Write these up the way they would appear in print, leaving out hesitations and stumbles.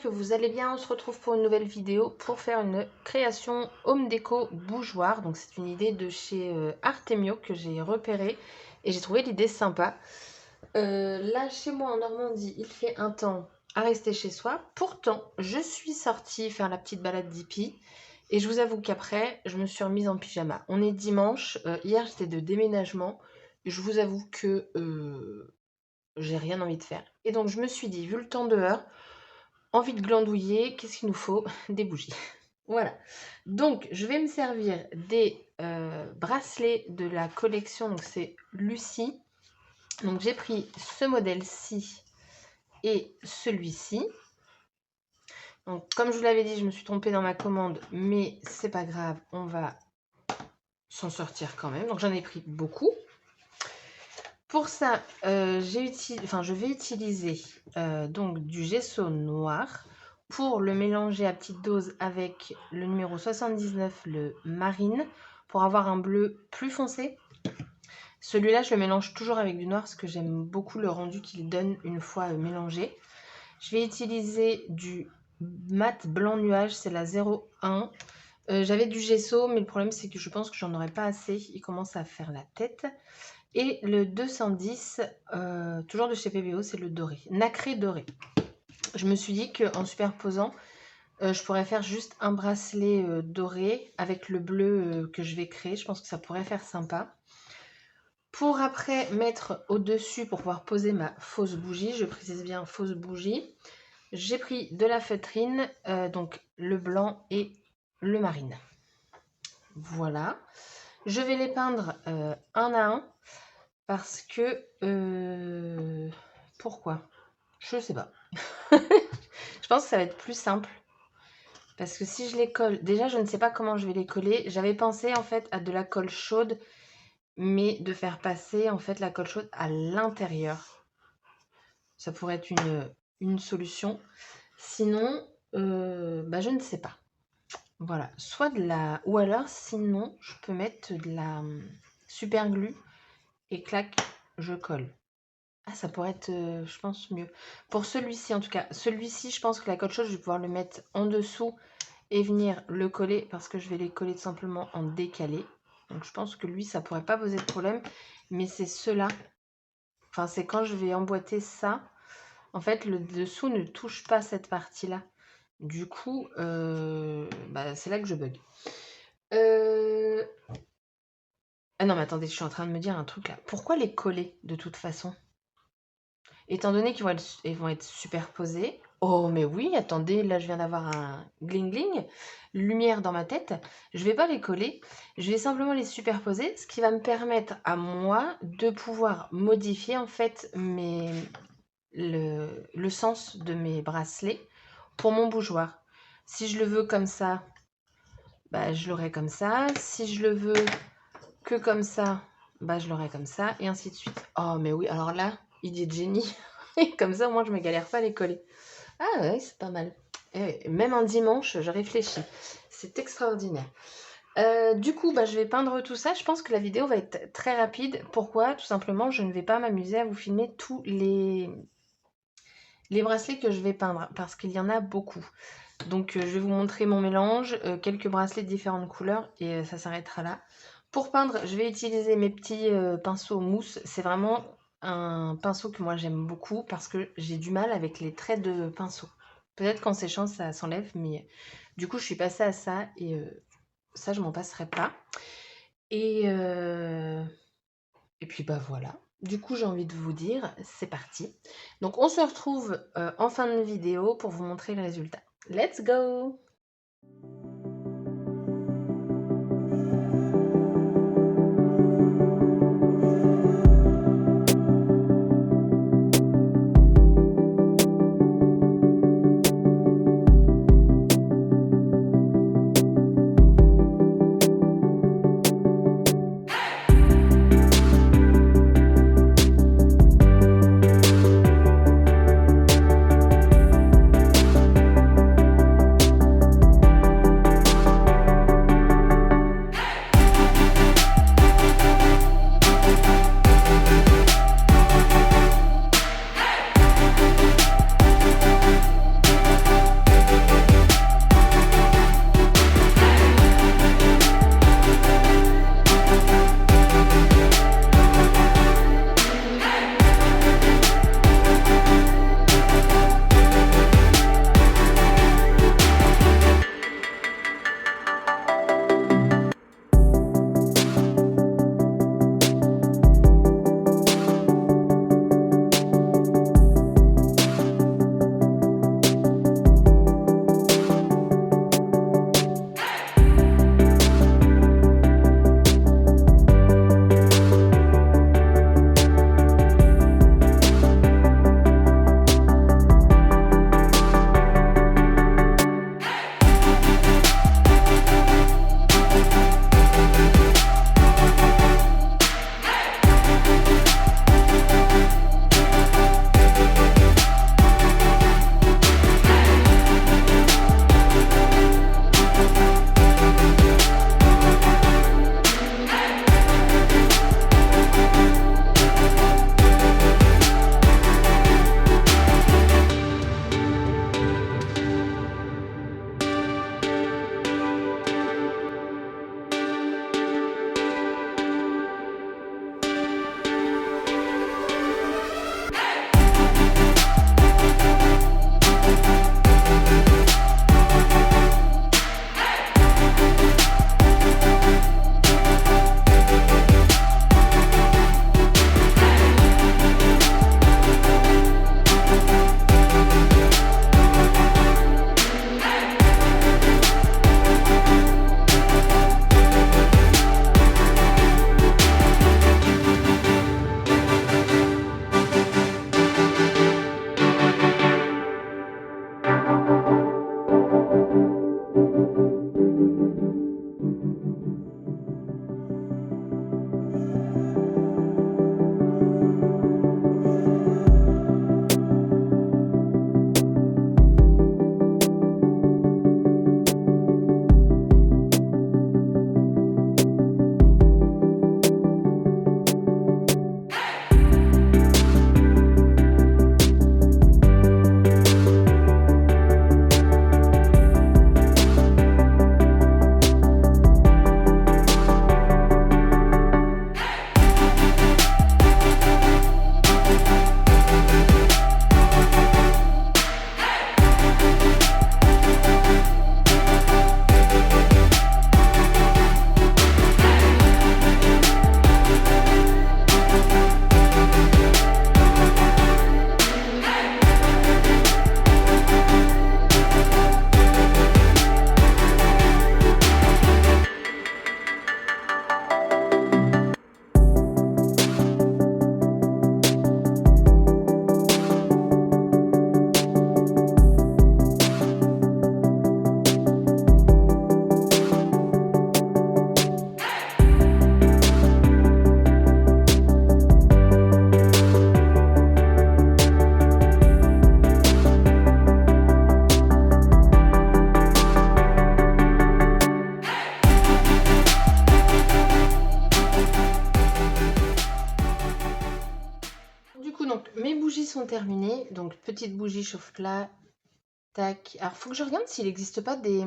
vous allez bien. On se retrouve pour une nouvelle vidéo pour faire une création home déco bougeoir. Donc c'est une idée de chez Artemio que j'ai repérée et j'ai trouvé l'idée sympa. Là chez moi en Normandie, il fait un temps à rester chez soi. Pourtant, je suis sortie faire la petite balade d'hippie et je vous avoue qu'après, je me suis remise en pyjama. On est dimanche. Hier, j'étais de déménagement. Je vous avoue que j'ai rien envie de faire. Et donc, je me suis dit, vu le temps dehors, envie de glandouiller, qu'est-ce qu'il nous faut? Des bougies. Voilà. Donc, je vais me servir des bracelets de la collection. Donc, c'est Lucie. Donc, j'ai pris ce modèle-ci et celui-ci. Donc, comme je vous l'avais dit, je me suis trompée dans ma commande, mais c'est pas grave, on va s'en sortir quand même. Donc, j'en ai pris beaucoup. Pour ça, je vais utiliser donc du gesso noir pour le mélanger à petite dose avec le numéro 79, le marine, pour avoir un bleu plus foncé. Celui-là, je le mélange toujours avec du noir parce que j'aime beaucoup le rendu qu'il donne une fois mélangé. Je vais utiliser du mat blanc nuage, c'est la 01. J'avais du gesso, mais le problème c'est que je pense que j'en aurais pas assez. Il commence à faire la tête. Et le 210, toujours de chez PBO, c'est le doré, nacré doré. Je me suis dit qu'en superposant, je pourrais faire juste un bracelet doré avec le bleu que je vais créer. Je pense que ça pourrait faire sympa. Pour après mettre au-dessus, pour pouvoir poser ma fausse bougie, je précise bien fausse bougie, j'ai pris de la feutrine, donc le blanc et le marine. Voilà. Je vais les peindre un à un. Parce que... pourquoi? Je sais pas. Je pense que ça va être plus simple. Parce que si je les colle... Déjà, je ne sais pas comment je vais les coller. J'avais pensé, en fait, à de la colle chaude. Mais de faire passer, en fait, la colle chaude à l'intérieur. Ça pourrait être une solution. Sinon, je ne sais pas. Voilà. Soit de la... Ou alors, sinon, je peux mettre de la super glue. Et clac, je colle. Ah, ça pourrait être, je pense, mieux. Pour celui-ci, en tout cas, celui-ci, je pense que la colle chaude, je vais pouvoir le mettre en dessous et venir le coller parce que je vais les coller tout simplement en décalé. Donc, je pense que lui, ça pourrait pas poser de problème. Mais c'est ceux-là. Enfin, c'est quand je vais emboîter ça. En fait, le dessous ne touche pas cette partie-là. Du coup, c'est là que je bug. Ah non, mais attendez, je suis en train de me dire un truc là. Pourquoi les coller de toute façon? Étant donné qu'ils vont être superposés. Oh, mais oui, attendez, là je viens d'avoir un gling-gling, lumière dans ma tête. Je vais pas les coller, je vais simplement les superposer, ce qui va me permettre à moi de pouvoir modifier en fait le sens de mes bracelets pour mon bougeoir. Si je le veux comme ça, je l'aurai comme ça. Si je le veux que comme ça, je l'aurai comme ça, et ainsi de suite. Oh, mais oui, alors là, idée de génie. Comme ça, moi, je me galère pas à les coller. Ah ouais, c'est pas mal. Et même un dimanche, je réfléchis. C'est extraordinaire. Du coup, je vais peindre tout ça. Je pense que la vidéo va être très rapide. Pourquoi? Tout simplement, je ne vais pas m'amuser à vous filmer tous les bracelets que je vais peindre, parce qu'il y en a beaucoup. Donc, je vais vous montrer mon mélange, quelques bracelets de différentes couleurs, et ça s'arrêtera là. Pour peindre, je vais utiliser mes petits pinceaux mousse. C'est vraiment un pinceau que moi j'aime beaucoup parce que j'ai du mal avec les traits de pinceau. Peut-être qu'en séchant ça s'enlève, mais du coup je suis passée à ça et ça je m'en passerai pas. Et puis voilà. Du coup j'ai envie de vous dire, c'est parti. Donc on se retrouve en fin de vidéo pour vous montrer le résultat. Let's go! mes bougies sont terminées. Donc, petite bougie chauffe-plat. Tac. Alors, faut que je regarde s'il n'existe pas des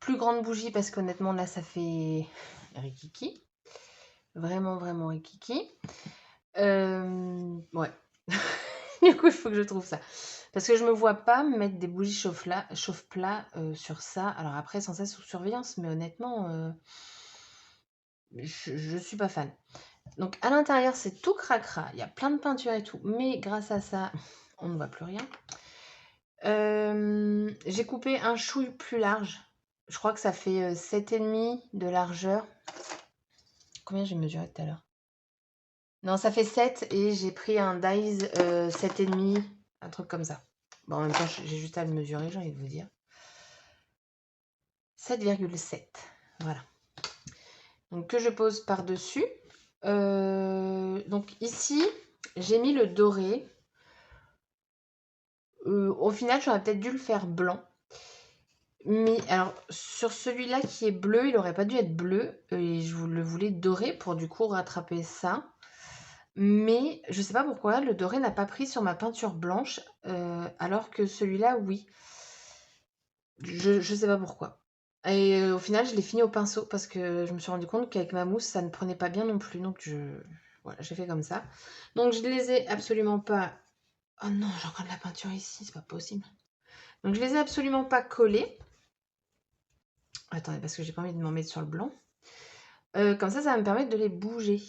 plus grandes bougies parce qu'honnêtement, là, ça fait rikiki. Vraiment, vraiment rikiki. Ouais. Du coup, il faut que je trouve ça. Parce que je me vois pas mettre des bougies chauffe-plat sur ça. Alors après, sans ça sous surveillance, mais honnêtement, je suis pas fan. Donc à l'intérieur, c'est tout cracra. Il y a plein de peinture et tout. Mais grâce à ça, on ne voit plus rien. J'ai coupé un chouille plus large. Je crois que ça fait 7,5 de largeur. Combien j'ai mesuré tout à l'heure? Non, ça fait 7 et j'ai pris un dies 7,5, un truc comme ça. Bon, en même temps, j'ai juste à le mesurer, j'ai envie de vous dire. 7,7. Voilà. Donc, que je pose par-dessus. Donc, ici, j'ai mis le doré. Au final, j'aurais peut-être dû le faire blanc. Mais alors, sur celui-là qui est bleu, il n'aurait pas dû être bleu. Et je le voulais doré pour du coup rattraper ça. Mais je sais pas pourquoi, le doré n'a pas pris sur ma peinture blanche, alors que celui-là, oui. Je sais pas pourquoi. Et au final, je l'ai fini au pinceau parce que je me suis rendu compte qu'avec ma mousse, ça ne prenait pas bien non plus. Donc, voilà, j'ai fait comme ça. Donc, je ne les ai absolument pas... Oh non, j'ai encore de la peinture ici, c'est pas possible. Donc, je les ai absolument pas collés. Attendez, parce que j'ai pas envie de m'en mettre sur le blanc. Comme ça va me permettre de les bouger.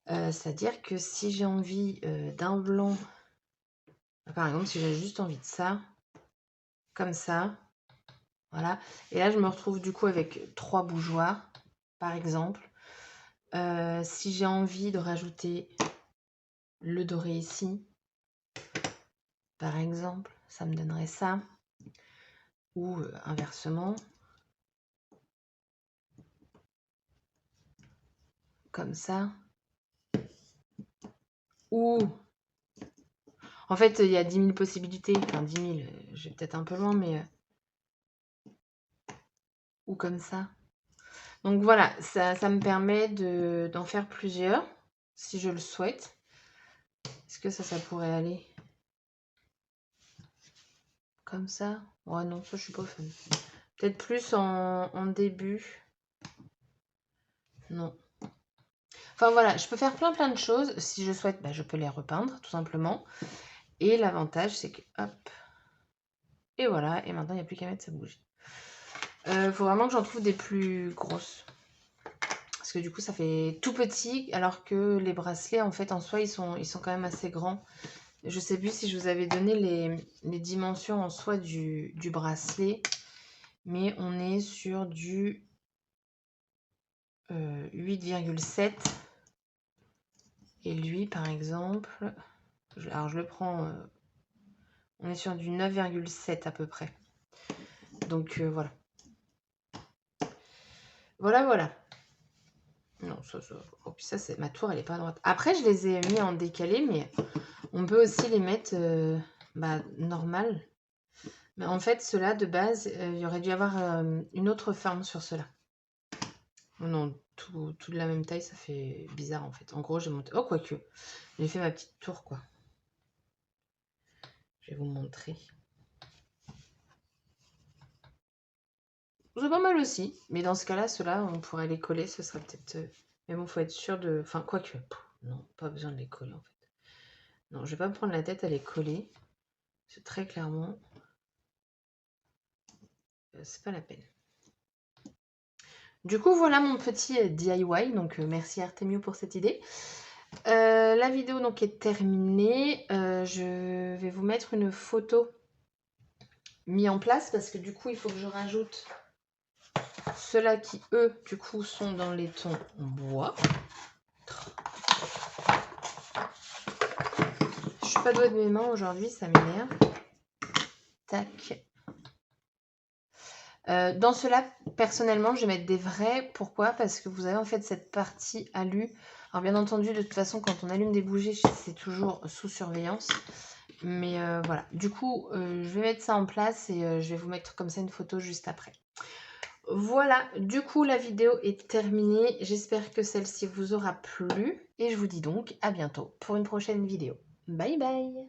C'est-à-dire que si j'ai envie d'un blanc, par exemple, si j'ai juste envie de ça, comme ça, voilà. Et là, je me retrouve du coup avec 3 bougeoirs, par exemple. Si j'ai envie de rajouter le doré ici, par exemple, ça me donnerait ça. Ou inversement, comme ça. Ou, en fait, il y a 10 000 possibilités. Enfin, 10 000, je vais peut-être un peu loin, mais... ou comme ça. Donc voilà, ça me permet d'en faire plusieurs, si je le souhaite. Est-ce que ça pourrait aller comme ça? Ouais, non, ça, je suis pas fan. Peut-être plus en début. Non. Enfin voilà, je peux faire plein de choses. Si je souhaite, je peux les repeindre, tout simplement. Et l'avantage, c'est que, hop, et voilà, et maintenant, il n'y a plus qu'à mettre sa bougie. Faut vraiment que j'en trouve des plus grosses. Parce que du coup, ça fait tout petit, alors que les bracelets, en fait, en soi, ils sont quand même assez grands. Je sais plus si je vous avais donné les dimensions en soi du bracelet, mais on est sur du 8,7. Et lui, par exemple, alors je le prends, on est sur du 9,7 à peu près. Donc voilà. Voilà. Non, ça. Oh, puis ça, c'est ma tour, elle est pas à droite. Après, je les ai mis en décalé, mais on peut aussi les mettre normal. Mais en fait, ceux-là, de base, il y aurait dû avoir une autre forme sur ceux-là. Non, tout de la même taille, ça fait bizarre en fait. En gros, j'ai monté... Oh, quoique. J'ai fait ma petite tour, quoi. Je vais vous montrer. C'est pas mal aussi. Mais dans ce cas-là, ceux-là, on pourrait les coller. Ce serait peut-être... Mais bon, faut être sûr de... Enfin, quoique. Non, pas besoin de les coller en fait. Non, je vais pas me prendre la tête à les coller. C'est très clairement... c'est pas la peine. Du coup, voilà mon petit DIY. Donc, merci Artemio pour cette idée. La vidéo donc est terminée. Je vais vous mettre une photo mise en place parce que du coup, il faut que je rajoute ceux-là qui, eux, du coup, sont dans les tons bois. Je suis pas douée de mes mains aujourd'hui, ça m'énerve. Tac. Dans ceux-là, personnellement, je vais mettre des vrais. Pourquoi? Parce que vous avez en fait cette partie alu. Alors bien entendu, de toute façon, quand on allume des bougies, c'est toujours sous surveillance. Mais voilà. Du coup, je vais mettre ça en place et je vais vous mettre comme ça une photo juste après. Voilà, du coup la vidéo est terminée. J'espère que celle-ci vous aura plu et je vous dis donc à bientôt pour une prochaine vidéo. Bye bye!